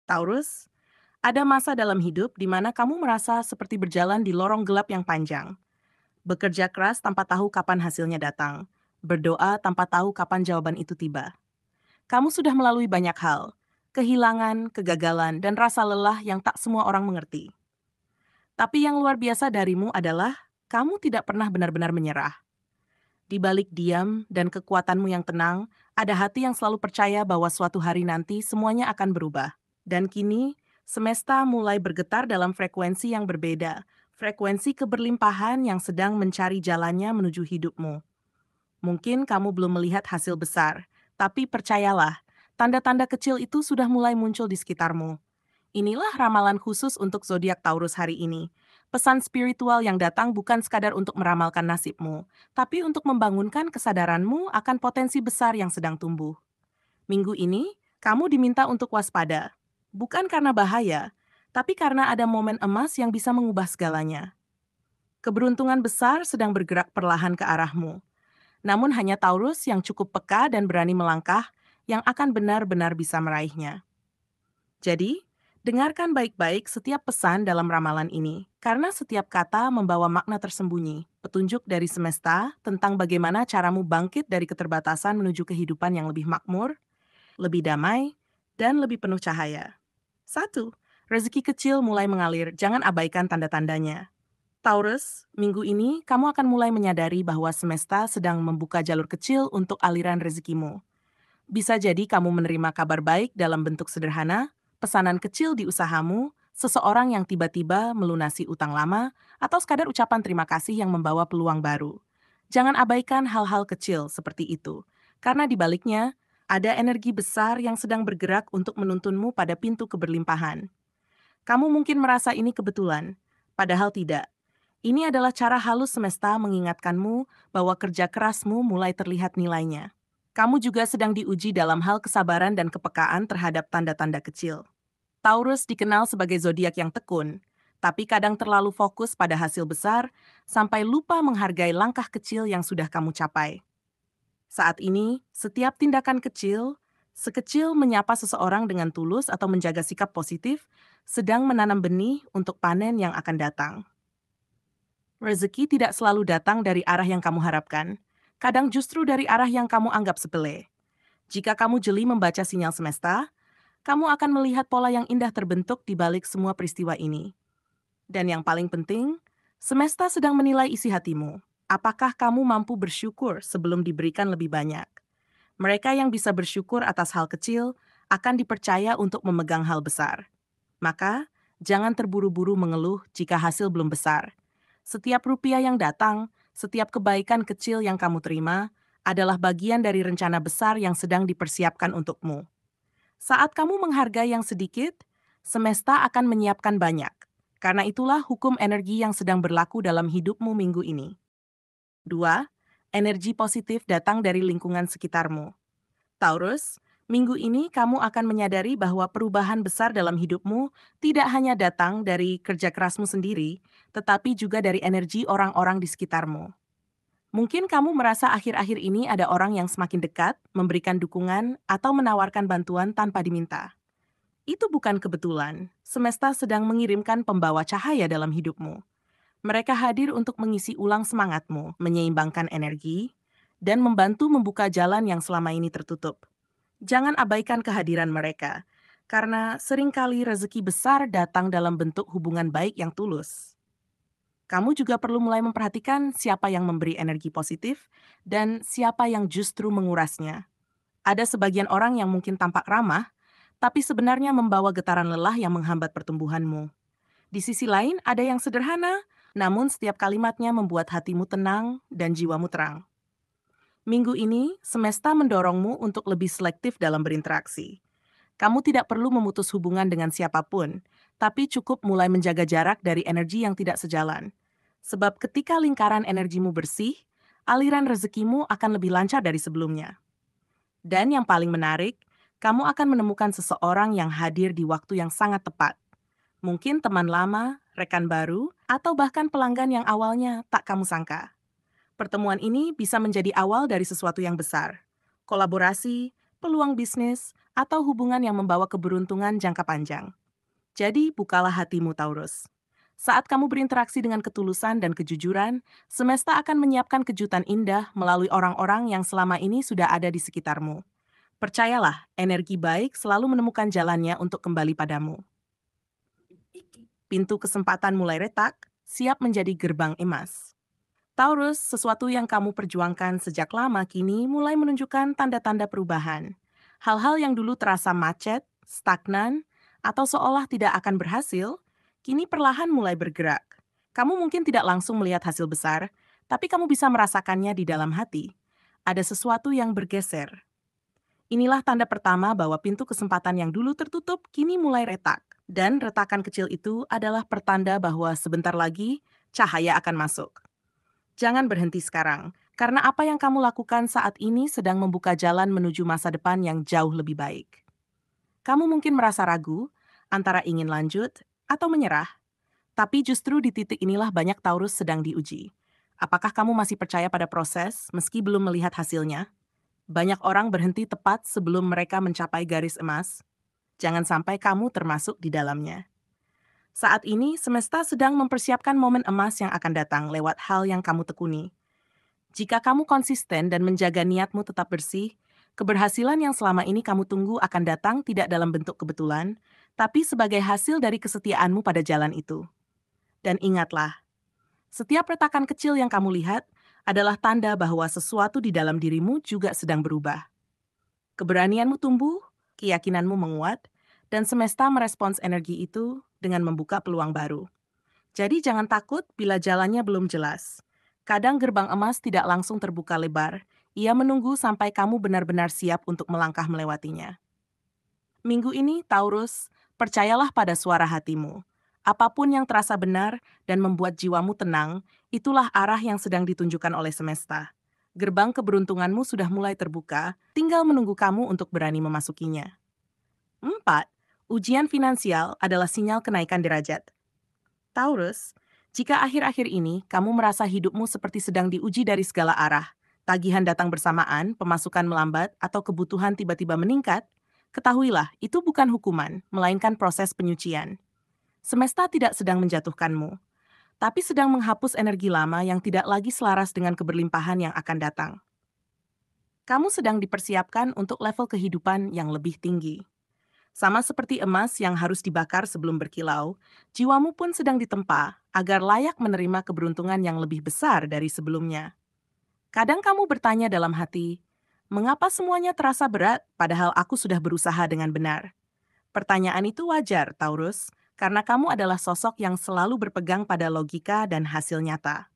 Taurus, ada masa dalam hidup di mana kamu merasa seperti berjalan di lorong gelap yang panjang. Bekerja keras tanpa tahu kapan hasilnya datang. Berdoa tanpa tahu kapan jawaban itu tiba. Kamu sudah melalui banyak hal. Kehilangan, kegagalan, dan rasa lelah yang tak semua orang mengerti. Tapi yang luar biasa darimu adalah kamu tidak pernah benar-benar menyerah. Di balik diam dan kekuatanmu yang tenang, ada hati yang selalu percaya bahwa suatu hari nanti semuanya akan berubah. Dan kini, semesta mulai bergetar dalam frekuensi yang berbeda, frekuensi keberlimpahan yang sedang mencari jalannya menuju hidupmu. Mungkin kamu belum melihat hasil besar, tapi percayalah, tanda-tanda kecil itu sudah mulai muncul di sekitarmu. Inilah ramalan khusus untuk zodiak Taurus hari ini. Pesan spiritual yang datang bukan sekadar untuk meramalkan nasibmu, tapi untuk membangunkan kesadaranmu akan potensi besar yang sedang tumbuh. Minggu ini, kamu diminta untuk waspada. Bukan karena bahaya, tapi karena ada momen emas yang bisa mengubah segalanya. Keberuntungan besar sedang bergerak perlahan ke arahmu. Namun hanya Taurus yang cukup peka dan berani melangkah yang akan benar-benar bisa meraihnya. Jadi, dengarkan baik-baik setiap pesan dalam ramalan ini, karena setiap kata membawa makna tersembunyi, petunjuk dari semesta tentang bagaimana caramu bangkit dari keterbatasan menuju kehidupan yang lebih makmur, lebih damai, dan lebih penuh cahaya. 1. Rezeki kecil mulai mengalir, jangan abaikan tanda-tandanya. Taurus, minggu ini kamu akan mulai menyadari bahwa semesta sedang membuka jalur kecil untuk aliran rezekimu. Bisa jadi kamu menerima kabar baik dalam bentuk sederhana, pesanan kecil di usahamu, seseorang yang tiba-tiba melunasi utang lama, atau sekadar ucapan terima kasih yang membawa peluang baru. Jangan abaikan hal-hal kecil seperti itu, karena di baliknya ada energi besar yang sedang bergerak untuk menuntunmu pada pintu keberlimpahan. Kamu mungkin merasa ini kebetulan, padahal tidak. Ini adalah cara halus semesta mengingatkanmu bahwa kerja kerasmu mulai terlihat nilainya. Kamu juga sedang diuji dalam hal kesabaran dan kepekaan terhadap tanda-tanda kecil. Taurus dikenal sebagai zodiak yang tekun, tapi kadang terlalu fokus pada hasil besar sampai lupa menghargai langkah kecil yang sudah kamu capai. Saat ini, setiap tindakan kecil, sekecil menyapa seseorang dengan tulus atau menjaga sikap positif, sedang menanam benih untuk panen yang akan datang. Rezeki tidak selalu datang dari arah yang kamu harapkan, kadang justru dari arah yang kamu anggap sepele. Jika kamu jeli membaca sinyal semesta, kamu akan melihat pola yang indah terbentuk di balik semua peristiwa ini. Dan yang paling penting, semesta sedang menilai isi hatimu. Apakah kamu mampu bersyukur sebelum diberikan lebih banyak? Mereka yang bisa bersyukur atas hal kecil akan dipercaya untuk memegang hal besar. Maka, jangan terburu-buru mengeluh jika hasil belum besar. Setiap rupiah yang datang, setiap kebaikan kecil yang kamu terima, adalah bagian dari rencana besar yang sedang dipersiapkan untukmu. Saat kamu menghargai yang sedikit, semesta akan menyiapkan banyak. Karena itulah hukum energi yang sedang berlaku dalam hidupmu minggu ini. 2. Energi positif datang dari lingkungan sekitarmu. Taurus, minggu ini kamu akan menyadari bahwa perubahan besar dalam hidupmu tidak hanya datang dari kerja kerasmu sendiri, tetapi juga dari energi orang-orang di sekitarmu. Mungkin kamu merasa akhir-akhir ini ada orang yang semakin dekat, memberikan dukungan, atau menawarkan bantuan tanpa diminta. Itu bukan kebetulan. Semesta sedang mengirimkan pembawa cahaya dalam hidupmu. Mereka hadir untuk mengisi ulang semangatmu, menyeimbangkan energi, dan membantu membuka jalan yang selama ini tertutup. Jangan abaikan kehadiran mereka, karena seringkali rezeki besar datang dalam bentuk hubungan baik yang tulus. Kamu juga perlu mulai memperhatikan siapa yang memberi energi positif dan siapa yang justru mengurasnya. Ada sebagian orang yang mungkin tampak ramah, tapi sebenarnya membawa getaran lelah yang menghambat pertumbuhanmu. Di sisi lain, ada yang sederhana, namun setiap kalimatnya membuat hatimu tenang dan jiwamu terang. Minggu ini, semesta mendorongmu untuk lebih selektif dalam berinteraksi. Kamu tidak perlu memutus hubungan dengan siapapun, tapi cukup mulai menjaga jarak dari energi yang tidak sejalan. Sebab ketika lingkaran energimu bersih, aliran rezekimu akan lebih lancar dari sebelumnya. Dan yang paling menarik, kamu akan menemukan seseorang yang hadir di waktu yang sangat tepat. Mungkin teman lama, rekan baru, atau bahkan pelanggan yang awalnya tak kamu sangka. Pertemuan ini bisa menjadi awal dari sesuatu yang besar. Kolaborasi, peluang bisnis, atau hubungan yang membawa keberuntungan jangka panjang. Jadi, bukalah hatimu, Taurus. Saat kamu berinteraksi dengan ketulusan dan kejujuran, semesta akan menyiapkan kejutan indah melalui orang-orang yang selama ini sudah ada di sekitarmu. Percayalah, energi baik selalu menemukan jalannya untuk kembali padamu. Pintu kesempatan mulai retak, siap menjadi gerbang emas. Taurus, sesuatu yang kamu perjuangkan sejak lama kini mulai menunjukkan tanda-tanda perubahan. Hal-hal yang dulu terasa macet, stagnan, atau seolah tidak akan berhasil, kini perlahan mulai bergerak. Kamu mungkin tidak langsung melihat hasil besar, tapi kamu bisa merasakannya di dalam hati. Ada sesuatu yang bergeser. Inilah tanda pertama bahwa pintu kesempatan yang dulu tertutup kini mulai retak. Dan retakan kecil itu adalah pertanda bahwa sebentar lagi cahaya akan masuk. Jangan berhenti sekarang, karena apa yang kamu lakukan saat ini sedang membuka jalan menuju masa depan yang jauh lebih baik. Kamu mungkin merasa ragu, antara ingin lanjut atau menyerah, tapi justru di titik inilah banyak Taurus sedang diuji. Apakah kamu masih percaya pada proses meski belum melihat hasilnya? Banyak orang berhenti tepat sebelum mereka mencapai garis emas. Jangan sampai kamu termasuk di dalamnya. Saat ini, semesta sedang mempersiapkan momen emas yang akan datang lewat hal yang kamu tekuni. Jika kamu konsisten dan menjaga niatmu tetap bersih, keberhasilan yang selama ini kamu tunggu akan datang tidak dalam bentuk kebetulan, tapi sebagai hasil dari kesetiaanmu pada jalan itu. Dan ingatlah, setiap retakan kecil yang kamu lihat adalah tanda bahwa sesuatu di dalam dirimu juga sedang berubah. Keberanianmu tumbuh, keyakinanmu menguat, dan semesta merespons energi itu dengan membuka peluang baru. Jadi jangan takut bila jalannya belum jelas. Kadang gerbang emas tidak langsung terbuka lebar, ia menunggu sampai kamu benar-benar siap untuk melangkah melewatinya. Minggu ini, Taurus, percayalah pada suara hatimu. Apapun yang terasa benar dan membuat jiwamu tenang, itulah arah yang sedang ditunjukkan oleh semesta. Gerbang keberuntunganmu sudah mulai terbuka, tinggal menunggu kamu untuk berani memasukinya. 4. Ujian finansial adalah sinyal kenaikan derajat. Taurus, jika akhir-akhir ini kamu merasa hidupmu seperti sedang diuji dari segala arah, tagihan datang bersamaan, pemasukan melambat, atau kebutuhan tiba-tiba meningkat, ketahuilah itu bukan hukuman, melainkan proses penyucian. Semesta tidak sedang menjatuhkanmu, tapi sedang menghapus energi lama yang tidak lagi selaras dengan keberlimpahan yang akan datang. Kamu sedang dipersiapkan untuk level kehidupan yang lebih tinggi. Sama seperti emas yang harus dibakar sebelum berkilau, jiwamu pun sedang ditempa agar layak menerima keberuntungan yang lebih besar dari sebelumnya. Kadang kamu bertanya dalam hati, mengapa semuanya terasa berat padahal aku sudah berusaha dengan benar? Pertanyaan itu wajar, Taurus, karena kamu adalah sosok yang selalu berpegang pada logika dan hasil nyata.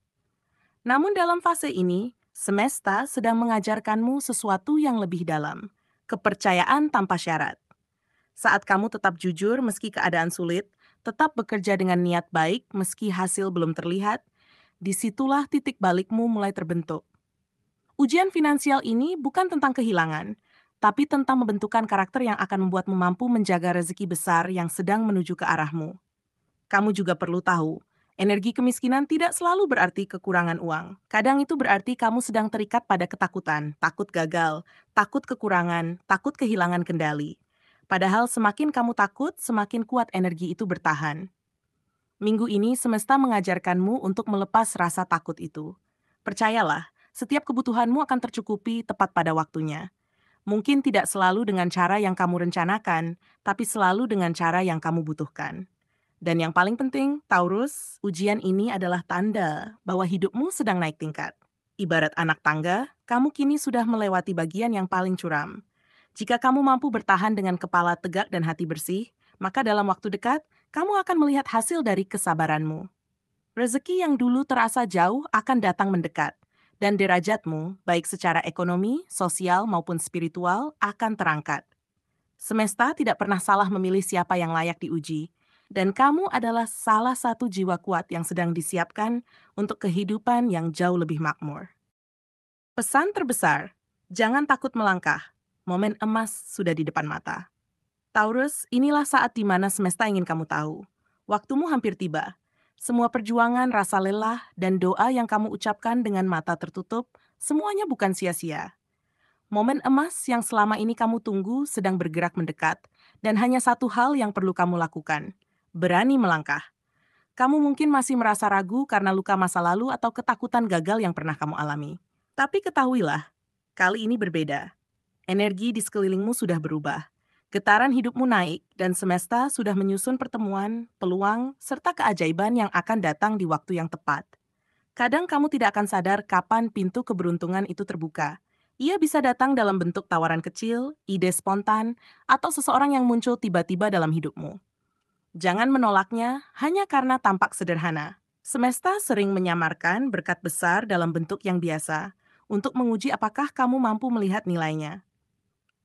Namun dalam fase ini, semesta sedang mengajarkanmu sesuatu yang lebih dalam, kepercayaan tanpa syarat. Saat kamu tetap jujur meski keadaan sulit, tetap bekerja dengan niat baik meski hasil belum terlihat, disitulah titik balikmu mulai terbentuk. Ujian finansial ini bukan tentang kehilangan, tapi tentang membentukkan karakter yang akan membuatmu mampu menjaga rezeki besar yang sedang menuju ke arahmu. Kamu juga perlu tahu, energi kemiskinan tidak selalu berarti kekurangan uang. Kadang itu berarti kamu sedang terikat pada ketakutan, takut gagal, takut kekurangan, takut kehilangan kendali. Padahal semakin kamu takut, semakin kuat energi itu bertahan. Minggu ini semesta mengajarkanmu untuk melepas rasa takut itu. Percayalah, setiap kebutuhanmu akan tercukupi tepat pada waktunya. Mungkin tidak selalu dengan cara yang kamu rencanakan, tapi selalu dengan cara yang kamu butuhkan. Dan yang paling penting, Taurus, ujian ini adalah tanda bahwa hidupmu sedang naik tingkat. Ibarat anak tangga, kamu kini sudah melewati bagian yang paling curam. Jika kamu mampu bertahan dengan kepala tegak dan hati bersih, maka dalam waktu dekat, kamu akan melihat hasil dari kesabaranmu. Rezeki yang dulu terasa jauh akan datang mendekat, dan derajatmu, baik secara ekonomi, sosial, maupun spiritual, akan terangkat. Semesta tidak pernah salah memilih siapa yang layak diuji, dan kamu adalah salah satu jiwa kuat yang sedang disiapkan untuk kehidupan yang jauh lebih makmur. Pesan terbesar, jangan takut melangkah. Momen emas sudah di depan mata. Taurus, inilah saat di mana semesta ingin kamu tahu. Waktumu hampir tiba. Semua perjuangan, rasa lelah, dan doa yang kamu ucapkan dengan mata tertutup, semuanya bukan sia-sia. Momen emas yang selama ini kamu tunggu sedang bergerak mendekat, dan hanya satu hal yang perlu kamu lakukan: berani melangkah. Kamu mungkin masih merasa ragu karena luka masa lalu atau ketakutan gagal yang pernah kamu alami. Tapi ketahuilah, kali ini berbeda. Energi di sekelilingmu sudah berubah. Getaran hidupmu naik, dan semesta sudah menyusun pertemuan, peluang, serta keajaiban yang akan datang di waktu yang tepat. Kadang kamu tidak akan sadar kapan pintu keberuntungan itu terbuka. Ia bisa datang dalam bentuk tawaran kecil, ide spontan, atau seseorang yang muncul tiba-tiba dalam hidupmu. Jangan menolaknya hanya karena tampak sederhana. Semesta sering menyamarkan berkat besar dalam bentuk yang biasa untuk menguji apakah kamu mampu melihat nilainya.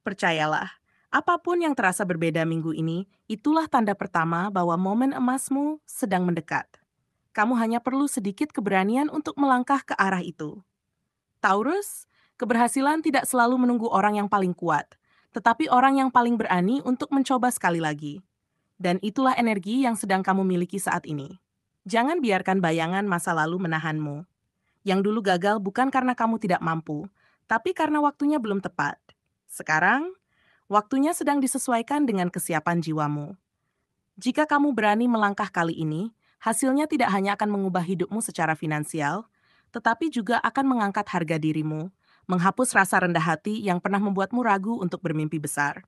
Percayalah, apapun yang terasa berbeda minggu ini, itulah tanda pertama bahwa momen emasmu sedang mendekat. Kamu hanya perlu sedikit keberanian untuk melangkah ke arah itu. Taurus, keberhasilan tidak selalu menunggu orang yang paling kuat, tetapi orang yang paling berani untuk mencoba sekali lagi. Dan itulah energi yang sedang kamu miliki saat ini. Jangan biarkan bayangan masa lalu menahanmu. Yang dulu gagal bukan karena kamu tidak mampu, tapi karena waktunya belum tepat. Sekarang, waktunya sedang disesuaikan dengan kesiapan jiwamu. Jika kamu berani melangkah kali ini, hasilnya tidak hanya akan mengubah hidupmu secara finansial, tetapi juga akan mengangkat harga dirimu, menghapus rasa rendah hati yang pernah membuatmu ragu untuk bermimpi besar.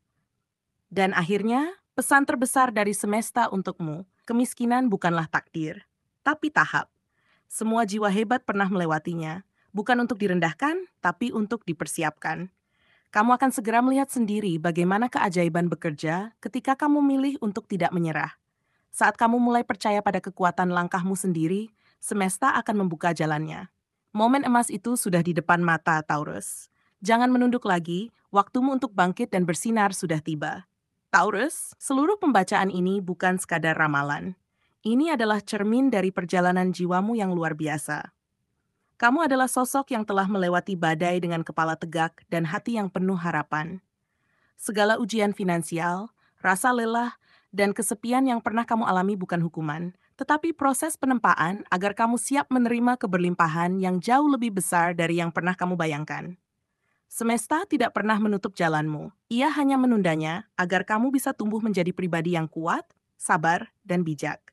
Dan akhirnya, pesan terbesar dari semesta untukmu, kemiskinan bukanlah takdir, tapi tahap. Semua jiwa hebat pernah melewatinya, bukan untuk direndahkan, tapi untuk dipersiapkan. Kamu akan segera melihat sendiri bagaimana keajaiban bekerja ketika kamu milih untuk tidak menyerah. Saat kamu mulai percaya pada kekuatan langkahmu sendiri, semesta akan membuka jalannya. Momen emas itu sudah di depan mata, Taurus. Jangan menunduk lagi, waktumu untuk bangkit dan bersinar sudah tiba. Taurus, seluruh pembacaan ini bukan sekadar ramalan. Ini adalah cermin dari perjalanan jiwamu yang luar biasa. Kamu adalah sosok yang telah melewati badai dengan kepala tegak dan hati yang penuh harapan. Segala ujian finansial, rasa lelah, dan kesepian yang pernah kamu alami bukan hukuman, tetapi proses penempaan agar kamu siap menerima keberlimpahan yang jauh lebih besar dari yang pernah kamu bayangkan. Semesta tidak pernah menutup jalanmu. Ia hanya menundanya agar kamu bisa tumbuh menjadi pribadi yang kuat, sabar, dan bijak.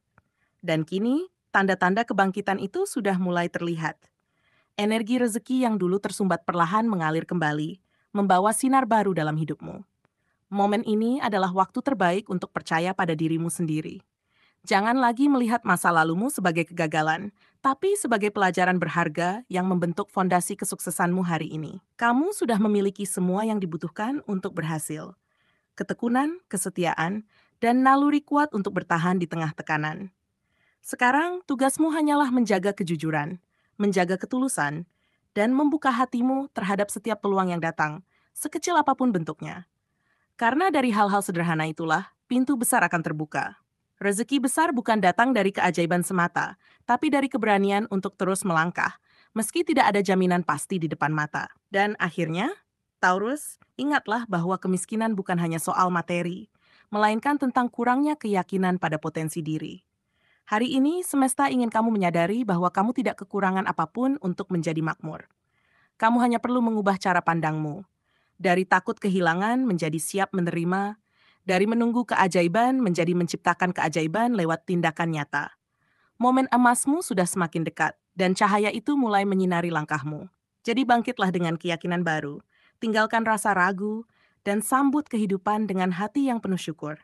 Dan kini, tanda-tanda kebangkitan itu sudah mulai terlihat. Energi rezeki yang dulu tersumbat perlahan mengalir kembali, membawa sinar baru dalam hidupmu. Momen ini adalah waktu terbaik untuk percaya pada dirimu sendiri. Jangan lagi melihat masa lalumu sebagai kegagalan, tapi sebagai pelajaran berharga yang membentuk fondasi kesuksesanmu hari ini. Kamu sudah memiliki semua yang dibutuhkan untuk berhasil. Ketekunan, kesetiaan, dan naluri kuat untuk bertahan di tengah tekanan. Sekarang, tugasmu hanyalah menjaga kejujuran, menjaga ketulusan, dan membuka hatimu terhadap setiap peluang yang datang, sekecil apapun bentuknya. Karena dari hal-hal sederhana itulah, pintu besar akan terbuka. Rezeki besar bukan datang dari keajaiban semata, tapi dari keberanian untuk terus melangkah, meski tidak ada jaminan pasti di depan mata. Dan akhirnya, Taurus, ingatlah bahwa kemiskinan bukan hanya soal materi, melainkan tentang kurangnya keyakinan pada potensi diri. Hari ini, semesta ingin kamu menyadari bahwa kamu tidak kekurangan apapun untuk menjadi makmur. Kamu hanya perlu mengubah cara pandangmu. Dari takut kehilangan menjadi siap menerima, dari menunggu keajaiban menjadi menciptakan keajaiban lewat tindakan nyata. Momen emasmu sudah semakin dekat, dan cahaya itu mulai menyinari langkahmu. Jadi bangkitlah dengan keyakinan baru, tinggalkan rasa ragu, dan sambut kehidupan dengan hati yang penuh syukur.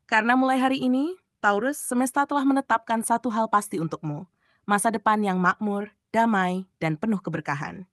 Karena mulai hari ini, Taurus, semesta telah menetapkan satu hal pasti untukmu, masa depan yang makmur, damai, dan penuh keberkahan.